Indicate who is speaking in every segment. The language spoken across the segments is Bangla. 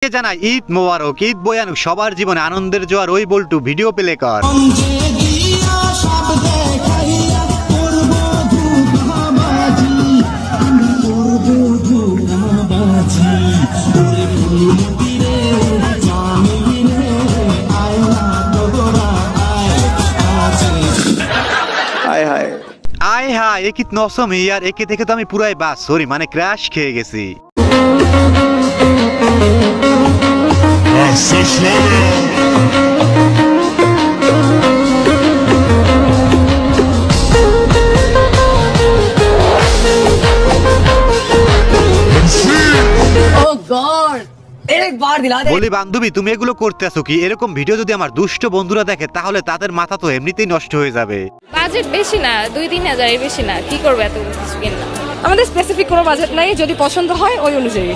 Speaker 1: জানাই ঈদ মোবারক, ঈদ বয়ানুক, সবার জীবনে আনন্দের জোয়ার। ওই বল্টু ভিডিও প্লে কর। আয় হায়, এ কি নসম ইয়ার, একে দেখে তো আমি পুরাই বাস সরি মানে ক্র্যাশ খেয়ে গেছি। বলি বান্ধবী, তুমি এগুলো করতে আসো কি? এরকম ভিডিও যদি আমার দুষ্ট বন্ধুরা দেখে তাহলে তাদের মাথা তো এমনিতেই নষ্ট হয়ে যাবে।
Speaker 2: বাজেট বেশি না, 2-3 হাজার বেশি না, কি করবে এত কিছু কিনা?
Speaker 3: আমাদের স্পেসিফিক কোনো বাজেট নাই, যদি পছন্দ হয় ওই অনুযায়ী।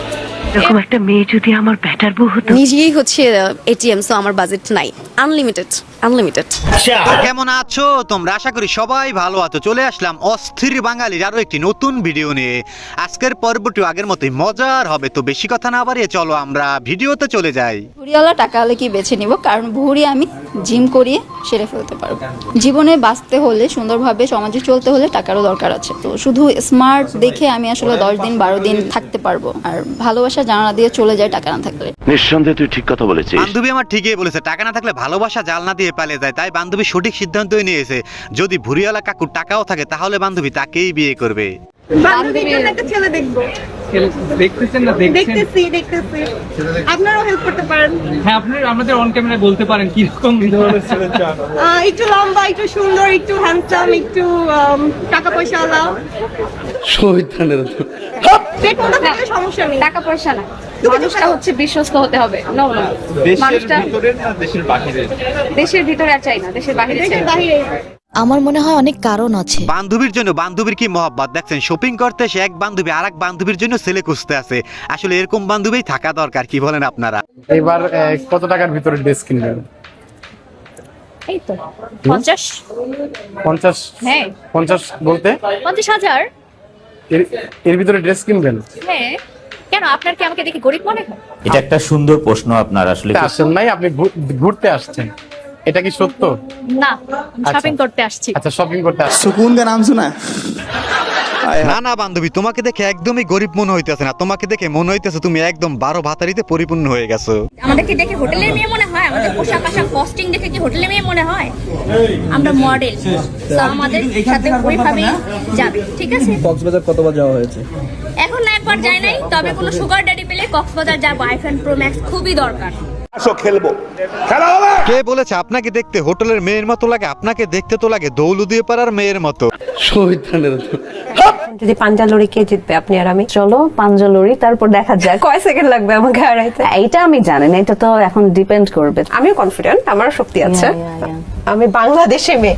Speaker 4: এরকম একটা মেয়ে যদি আমার ব্যাটার বউ হতো।
Speaker 5: নিজেই হচ্ছে এটিএম, সো আমার বাজেট নাই, আনলিমিটেড।
Speaker 1: কেমন আছো তোমরা? আশা করি সবাই ভালো আছো। চলে আসলাম অস্থির বাঙালির আরো একটি নতুন ভিডিও নিয়ে। আজকের পর্বটি আগের মতোই মজার হবে, তো বেশি কথা না বাড়িয়ে চলো আমরা ভিডিওতে চলে যাই।
Speaker 6: ভুঁড়িওয়ালা টাকা হলে কি বেছে নিব, কারণ ভুঁড়ি আমি জিম করিয়ে সেরে ফেলতে পারবো। জীবনে বাঁচতে হলে, সুন্দরভাবে সমাজে চলতে হলে টাকারও দরকার আছে। তো শুধু স্মার্ট দেখে আমি আসলে 10 দিন 12 দিন থাকতে পারবো, আর ভালোবাসা জানালা দিয়ে চলে যায় টাকা না থাকলে।
Speaker 7: নিঃসন্দেহে তুই ঠিক কথা বলেছিস।
Speaker 1: বান্ধবী আমার ঠিকই বলেছে, টাকা না থাকলে ভালোবাসা জালনা দিয়ে পালিয়ে যায়। তাই বান্ধবী সঠিক সিদ্ধান্তই নিয়েছে, যদি ভুঁড়িওয়ালা কাকুর টাকাও থাকে তাহলে বান্ধবী তাকেই বিয়ে করবে।
Speaker 8: আপনারাও হেল্প করতে পারেন। হ্যাঁ, আপনারা আমাদের অন ক্যামেরা বলতে পারেন কি রকম ধরনের ছেলে চান। একটু লম্বা, একটু সুন্দর, একটু হ্যান্ডসাম, একটু টাকা পয়সাওয়ালা। শয়তানের পেট মোটা থাকলে সমস্যা নেই, টাকা পয়সা না,
Speaker 2: মানুষটা হচ্ছে বিশ্বস্ত হতে হবে। মানুষটা
Speaker 8: দেশের বাহিরে,
Speaker 2: দেশের ভিতরে আর চাই না, দেশের বাইরে চাই।
Speaker 8: বাহিরে
Speaker 5: আমার মনে হয় অনেক কারণ আছে।
Speaker 1: বান্ধবীর জন্য বান্ধবীর কি মহব্বত দেখছেন, শপিং করতে এসে এক বান্ধবী আর এক বান্ধবীর জন্য ছেলে খুঁজতে আছে। আসলে এরকম বান্ধবী থাকা দরকার, কি বলেন আপনারা?
Speaker 9: এবার কত টাকার ভিতরে ড্রেস কিনবেন?
Speaker 2: এই তো 50।
Speaker 9: 50?
Speaker 2: হ্যাঁ
Speaker 9: 50 বলতে
Speaker 2: 50,000।
Speaker 9: এর ভিতরে ড্রেস কিনবেন?
Speaker 2: হ্যাঁ, কেন আপনার কি আমাকে দেখে গরিব মনে হয়?
Speaker 10: এটা একটা সুন্দর প্রশ্ন। আপনার আসলে
Speaker 9: আসেন নাই, আপনি ঘুরতে আসছেন, এটা কি সত্য?
Speaker 2: না, শপিং করতে আসছি।
Speaker 9: আচ্ছা, শপিং করতে আসছি।
Speaker 11: সুকুন কা নাম শোনা?
Speaker 1: না না বান্ধবী, তোমাকে দেখে একদমই গরিব মনে হইতেছে না, তোমাকে দেখে মনে হইতেছে তুমি একদম 12 ভাতারিতে পরিপূর্ণ হয়ে গেছো।
Speaker 2: আমাদেরকে দেখে হোটেলের মেয়ে মনে হয়? আমাদের পোশাক আশাক কস্টিং দেখে কি হোটেলের মেয়ে মনে হয়? আমরা মডেল, তো আমাদের সাথে ওইভাবেই যাবে, ঠিক আছে?
Speaker 11: কক্সবাজার কতবার যাওয়া হয়েছে?
Speaker 2: এখন না, একবার যাই নাই, তবে কোনো সুগার ড্যাডি পেলে কক্সবাজার যাবো। আইফোন প্রো ম্যাক্স খুবই দরকার।
Speaker 1: কে বলেছে আপনাকে দেখতে হোটেলের মেয়ের মতো লাগে? আপনাকে দেখতে তো লাগে দৌলুদিয়ে পাড়ার মেয়ের মতো।
Speaker 4: যদি পাঞ্জা লড়ি কে জিতবে, আপনি আর আমি? চলো পাঞ্জা লড়ি, তারপর দেখা যাক কয় সেকেন্ড লাগবে আমাকে হারাইতে। এইটা আমি জানি না, এটা তো এখন ডিপেন্ড করবে। আমিও কনফিডেন্ট, আমার শক্তি আছে। আমি বাংলাদেশে মেয়ে।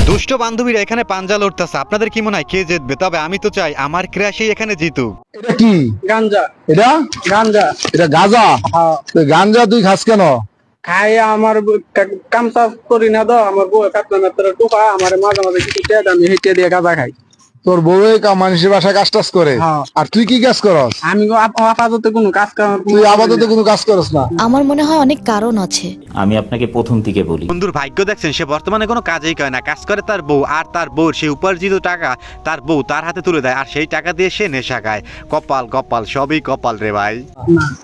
Speaker 1: দুষ্ট বান্ধবীরা এখানে পাঞ্জা লড়তেছে, আপনাদের কি মনে হয় কে জিতবে? তবে আমি তো চাই আমার ক্র্যাশই এখানে জিতুক।
Speaker 11: এটা কি গাঞ্জা? এটা গাঞ্জা, এটা গাঁজা। গাঞ্জা তুই খাস কেন? খাই আমার কামটা করি না, তো আমার বউ কাটনা টোকা আমার মাঝে মাঝে কিছু টেদ, আমি হেঁটে দিয়ে গাঁজা খাই। তোর বউ মানুষের বাসায় কাজ টাজ করে, আর তুই কি কাজ করস? আমি আপাতত কোনো কাজ, তুই আপাতত কোনো কাজ করস না।
Speaker 5: আমার মনে হয় অনেক কারণ আছে।
Speaker 10: আমি আপনাকে প্রথম থেকে বলি,
Speaker 1: বন্ধুর ভাগ্য দেখছেন, সে বর্তমানে কোনো কাজই করে না, কাজ করে তার বউ, আর তার বউর সেই উপার্জিত টাকা তার বউ তার হাতে তুলে দেয়, আর সেই টাকা দিয়ে সে নেশা খায়। কপাল কপাল, সবই কপাল রে ভাই।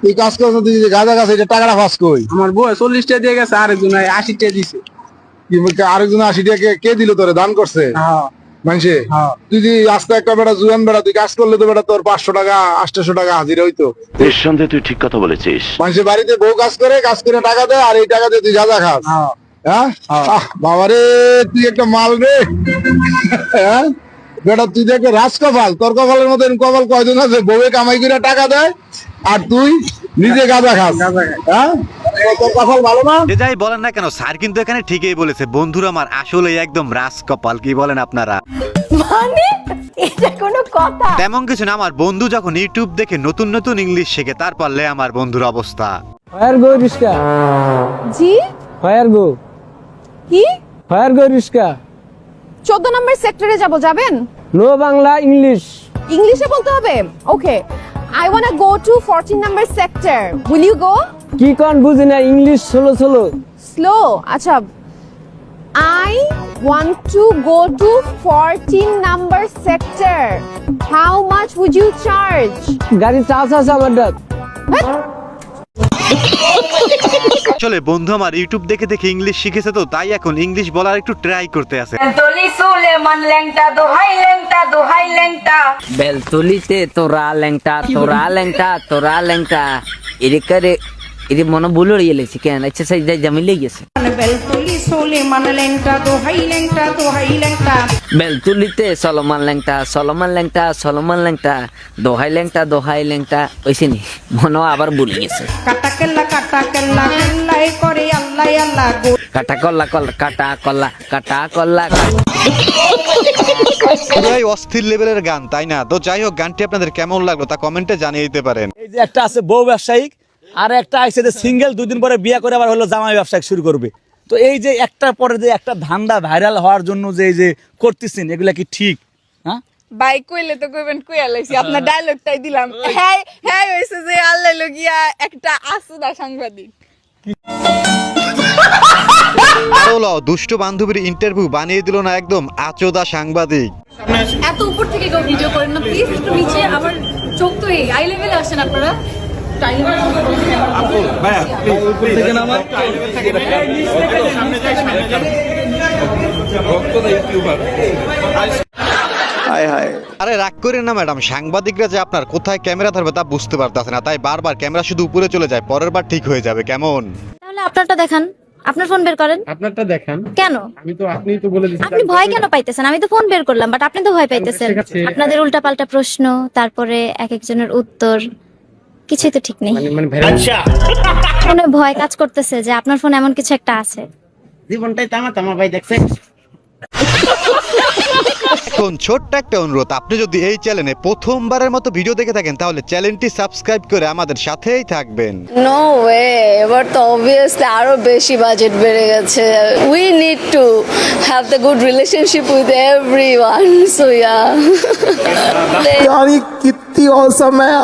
Speaker 11: তুই কাজ করছ, তুই যে গাঁজা খাস, এটা টাকাটা ফাঁস কই? আমার বউ 40 টাকা দিয়ে গেছে, আরেকজন 80 টাকা দিছে। আরেকজন 80 টাকা কে দিল তোরে? দান করছে মানুষে। তুই যদি আস্তে একটা বেটা জুয়ান বেটা, তুই কাজ করলে তো বেটা তোর 500 টাকা 800 টাকা হাজিরা হইতো।
Speaker 7: নিঃসন্দেহে তুই ঠিক কথা বলেছিস।
Speaker 11: মানুষের বাড়িতে বউ কাজ করে টাকা দেয়, আর এই টাকা দিয়ে তুই গাঁজা খাস। হ্যাঁ বাবারে, তুই একটা মাল রে। হ্যাঁ বেটা, তুই তো একটা রাজ কপাল। তোর কপালের মতো কপাল কয়জন আছে? বউয়ে কামাই করে টাকা দেয়, আর তুই নিজে গাঁজা খাস। হ্যাঁ, তোর কপাল ভালো না?
Speaker 1: যে যাই বলেন না কেন, স্যার কিন্তু এখানে ঠিকই বলেছে। বন্ধুরা আমার আসলে একদম রাজ কপাল, কি বলেন আপনারা?
Speaker 4: মানে এটা কোনো কথা?
Speaker 1: তেমন কিছু না, আমার বন্ধু যখন ইউটিউব দেখে নতুন নতুন ইংলিশ শেখে, তারপর লে আমার বন্ধুর অবস্থা।
Speaker 8: ফায়ার গো রিস্কা।
Speaker 4: জি
Speaker 8: ফায়ার গো
Speaker 4: কি?
Speaker 8: ফায়ার গো রিস্কা।
Speaker 3: 14 নম্বর সেক্টরে যাবেন?
Speaker 11: নো বাংলা ইংলিশ
Speaker 3: ইংলিশে বলতে হবে। ওকে, I wanna go to 14 number sector. Will you go?
Speaker 11: কি কোন বুঝি না ইংলিশ ষোলো
Speaker 3: Slow. আচ্ছা, I want to go to 14 number sector. How much would you charge?
Speaker 11: গাড়ি চার্জ আছে আমার ডাক
Speaker 1: আসলে বন্ধু আমার ইউটিউব দেখে দেখে ইংলিশ শিখেছে, তো তাই এখন ইংলিশ বলার একটু ট্রাই করতে আছে।
Speaker 12: বেলতলিতে তোরা ল্যাংটা এরে করে এরে মনে ভুল হয়ে গেছে কেন এক্সারসাইজ যাই জামিলে গেছে। বেলতুলিতে সলমান ল্যাংটা দোহাই ল্যাংটা ওইসে নি মনে আবার ভুলে গেছে। কাটা কল্লা
Speaker 1: পুরাই অস্থির লেভেলের গান, তাই না? তো যাই হোক, গানটি আপনাদের কেমন লাগলো তা কমেন্টে জানিয়ে দিতে পারেন।
Speaker 11: এই যে একটা আছে বউ ব্যবসায়িক, আর একটা আছে যে সিঙ্গেল, 2 দিন পরে বিয়ে করে আবার হলো জামাই ব্যবসায়িক শুরু করবে। তো এই যে একটার পরে যে একটা ধান্দা ভাইরাল হওয়ার জন্য যে এই যে করতেছেন, এগুলা কি ঠিক? হ্যাঁ,
Speaker 3: বাই কইলে তো কইবেন কইয়া লাইছি, আপনার ডায়লগটাই দিলাম। হ্যাঁ হইছে যে আল্লাহ লগিয়া একটা আসুদা সাংবাদিক।
Speaker 1: আরো লও, দুষ্ট বান্ধবীর ইন্টারভিউ বানিয়ে দিল না একদম আচোদা সাংবাদিক।
Speaker 2: এত উপর থেকে কেউ ভিডিও করেন না প্লিজ, একটু নিচে। আমার চোখ তো এই আই লেভেলে আসেন আপনারা।
Speaker 1: আরে রাগ করেন না ম্যাডাম, সাংবাদিকরা যে আপনার কোথায় ক্যামেরা ধরবে তা বুঝতে পারতেছে না, তাই বারবার ক্যামেরা শুধু উপরে চলে যায়, পরের বার ঠিক হয়ে যাবে। কেমন?
Speaker 2: তাহলে আপনারটা দেখান, আপনার ফোন বের করেন।
Speaker 9: আপনারটা দেখান।
Speaker 2: কেন?
Speaker 9: আপনি তো বলে দিয়েছেন।
Speaker 2: আপনি ভয় কেন পাইতেছেন? আমি তো ফোন বের করলাম, বাট আপনি তো ভয় পাইতেছেন। আপনাদের উল্টাপাল্টা প্রশ্ন, তারপরে এক একজনের উত্তর, কিছুই তো ঠিক নেই। মনে ভয় কাজ করতেছে যে আপনার ফোন এমন কিছু একটা আছে।
Speaker 12: জীবনটাই তামা ভাই দেখছে।
Speaker 1: এখন ছোট্ট একটা অনুরোধ, আপনি যদি এই চ্যানেলে প্রথমবারের মতো ভিডিও দেখে থাকেন তাহলে চ্যানেলটি সাবস্ক্রাইব করে আমাদের সাথেই থাকবেন।
Speaker 5: নো ওয়ে, এবার তো অবভিয়াসলি আরো বেশি বাজেট বেড়ে গেছে। We need to have the good relationship with everyone, so yeah.
Speaker 11: কিতনি অসম है।